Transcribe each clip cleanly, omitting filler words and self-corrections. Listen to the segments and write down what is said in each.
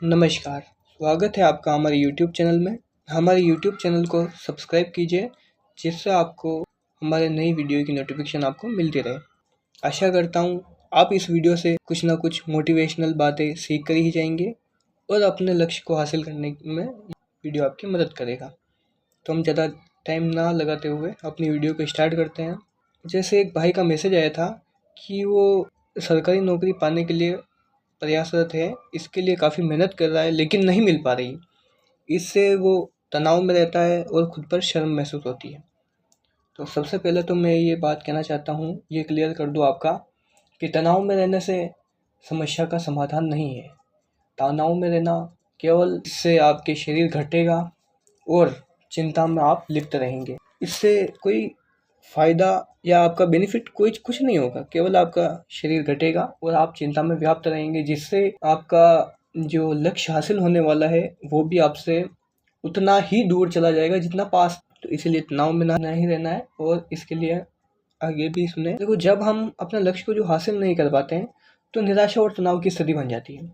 नमस्कार, स्वागत है आपका हमारे यूट्यूब चैनल में। हमारे यूट्यूब चैनल को सब्सक्राइब कीजिए, जिससे आपको हमारे नई वीडियो की नोटिफिकेशन आपको मिलती रहे। आशा करता हूँ आप इस वीडियो से कुछ ना कुछ मोटिवेशनल बातें सीख कर ही जाएंगे और अपने लक्ष्य को हासिल करने में वीडियो आपकी मदद करेगा। तो हम ज़्यादा टाइम ना लगाते हुए अपनी वीडियो को स्टार्ट करते हैं। जैसे एक भाई का मैसेज आया था कि वो सरकारी नौकरी पाने के लिए प्रयासरत है, इसके लिए काफ़ी मेहनत कर रहा है लेकिन नहीं मिल पा रही। इससे वो तनाव में रहता है और खुद पर शर्म महसूस होती है। तो सबसे पहले तो मैं ये बात कहना चाहता हूँ, ये क्लियर कर दूँ आपका, कि तनाव में रहने से समस्या का समाधान नहीं है। तनाव में रहना केवल इससे आपके शरीर घटेगा और चिंता में आप लिप्त रहेंगे। इससे कोई फ़ायदा या आपका बेनिफिट कुछ नहीं होगा, केवल आपका शरीर घटेगा और आप चिंता में व्याप्त रहेंगे, जिससे आपका जो लक्ष्य हासिल होने वाला है वो भी आपसे उतना ही दूर चला जाएगा जितना पास। तो इसीलिए तनाव में ना ही रहना है और इसके लिए आगे भी सुने। देखो, जब हम अपने लक्ष्य को जो हासिल नहीं कर पाते हैं तो निराशा और तनाव की स्थिति बन जाती है।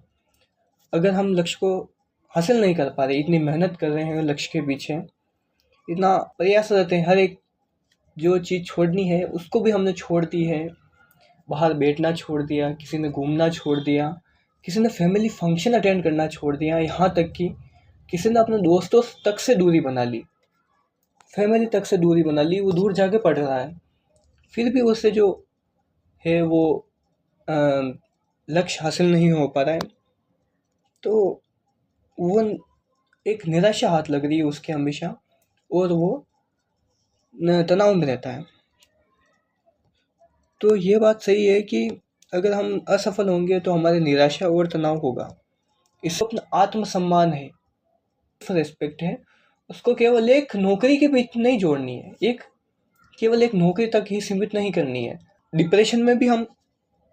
अगर हम लक्ष्य को हासिल नहीं कर पा रहे, इतनी मेहनत कर रहे हैं लक्ष्य के पीछे, इतना प्रयास रहते हैं, हर एक जो चीज़ छोड़नी है उसको भी हमने छोड़ दी है। बाहर बैठना छोड़ दिया, किसी ने घूमना छोड़ दिया, किसी ने फैमिली फंक्शन अटेंड करना छोड़ दिया, यहाँ तक कि किसी ने अपने दोस्तों तक से दूरी बना ली, फैमिली तक से दूरी बना ली। वो दूर जाके पढ़ रहा है, फिर भी उससे जो है वो लक्ष्य हासिल नहीं हो पा रहा है, तो वो एक निराशा हाथ लग रही है उसके हमेशा, और वो तनाव में रहता है। तो ये बात सही है कि अगर हम असफल होंगे तो हमारे निराशा और तनाव होगा। इससे अपना आत्मसम्मान है, रिस्पेक्ट है, उसको केवल एक नौकरी के बीच नहीं जोड़नी है, केवल एक नौकरी तक ही सीमित नहीं करनी है। डिप्रेशन में भी हम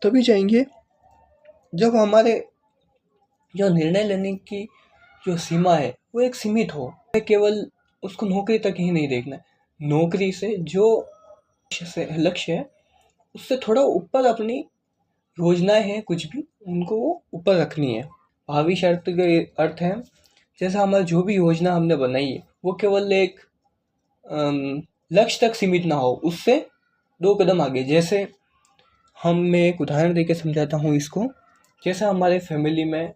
तभी जाएंगे जब हमारे जो निर्णय लेने की जो सीमा है वो एक सीमित हो। केवल उसको नौकरी तक ही नहीं देखना है, नौकरी से जो लक्ष्य है उससे थोड़ा ऊपर अपनी योजनाएं हैं, कुछ भी उनको ऊपर रखनी है। भावी शर्त के अर्थ है, जैसा हमारा जो भी योजना हमने बनाई है वो केवल एक लक्ष्य तक सीमित ना हो, उससे 2 कदम आगे। जैसे मैं एक उदाहरण देके समझाता हूँ इसको। जैसे हमारे फैमिली में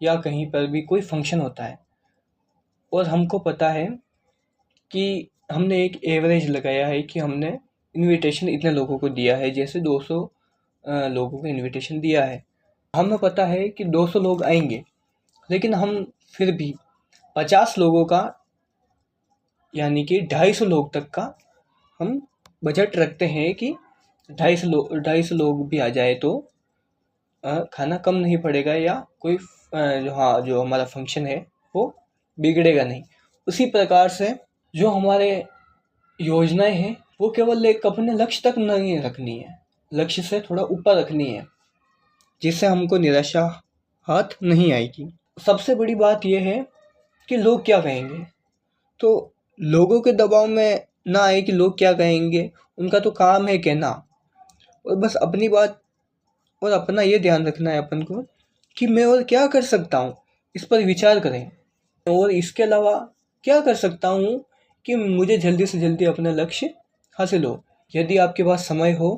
या कहीं पर भी कोई फंक्शन होता है और हमको पता है कि हमने एक एवरेज लगाया है कि हमने इनविटेशन इतने लोगों को दिया है, जैसे 200 लोगों को इनविटेशन दिया है। हमें पता है कि 200 लोग आएंगे, लेकिन हम फिर भी 50 लोगों का यानी कि 250 लोग तक का हम बजट रखते हैं कि 250 लोग भी आ जाए तो खाना कम नहीं पड़ेगा, या कोई जो हमारा फंक्शन है वो बिगड़ेगा नहीं। उसी प्रकार से जो हमारे योजनाएं हैं वो केवल एक अपने लक्ष्य तक नहीं रखनी है, लक्ष्य से थोड़ा ऊपर रखनी है, जिससे हमको निराशा हाथ नहीं आएगी। सबसे बड़ी बात यह है कि लोग क्या कहेंगे। तो लोगों के दबाव में ना आए कि लोग क्या कहेंगे, उनका तो काम है कहना, और बस अपनी बात और अपना ये ध्यान रखना है अपन को कि मैं और क्या कर सकता हूँ, इस पर विचार करें। और इसके अलावा क्या कर सकता हूँ कि मुझे जल्दी से जल्दी अपना लक्ष्य हासिल हो। यदि आपके पास समय हो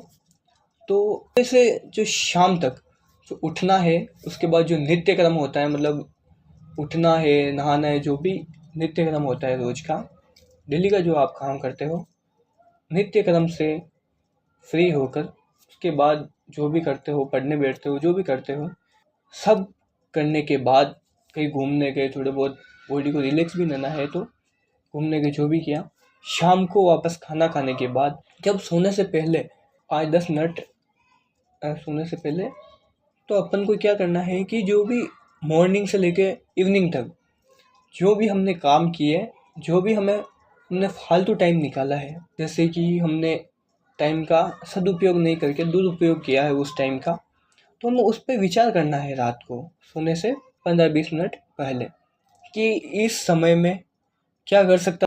तो जैसे जो शाम तक जो उठना है, उसके बाद जो नित्य क्रम होता है, मतलब उठना है, नहाना है, जो भी नित्य क्रम होता है रोज का, डेली का जो आप काम करते हो, नित्य क्रम से फ्री होकर उसके बाद जो भी करते हो, पढ़ने बैठते हो, जो भी करते हो, सब करने के बाद कहीं घूमने गए, थोड़े बहुत बॉडी को रिलैक्स भी लेना है तो घूमने गए, जो भी किया, शाम को वापस खाना खाने के बाद जब सोने से पहले 5-10 मिनट सोने से पहले, तो अपन को क्या करना है कि जो भी मॉर्निंग से लेके इवनिंग तक जो भी हमने काम किए, जो भी हमने फालतू टाइम निकाला है, जैसे कि हमने टाइम का सदुपयोग नहीं करके दुरुपयोग किया है उस टाइम का, तो हमें उस पर विचार करना है रात को सोने से 15-20 मिनट पहले कि इस समय में क्या कर सकता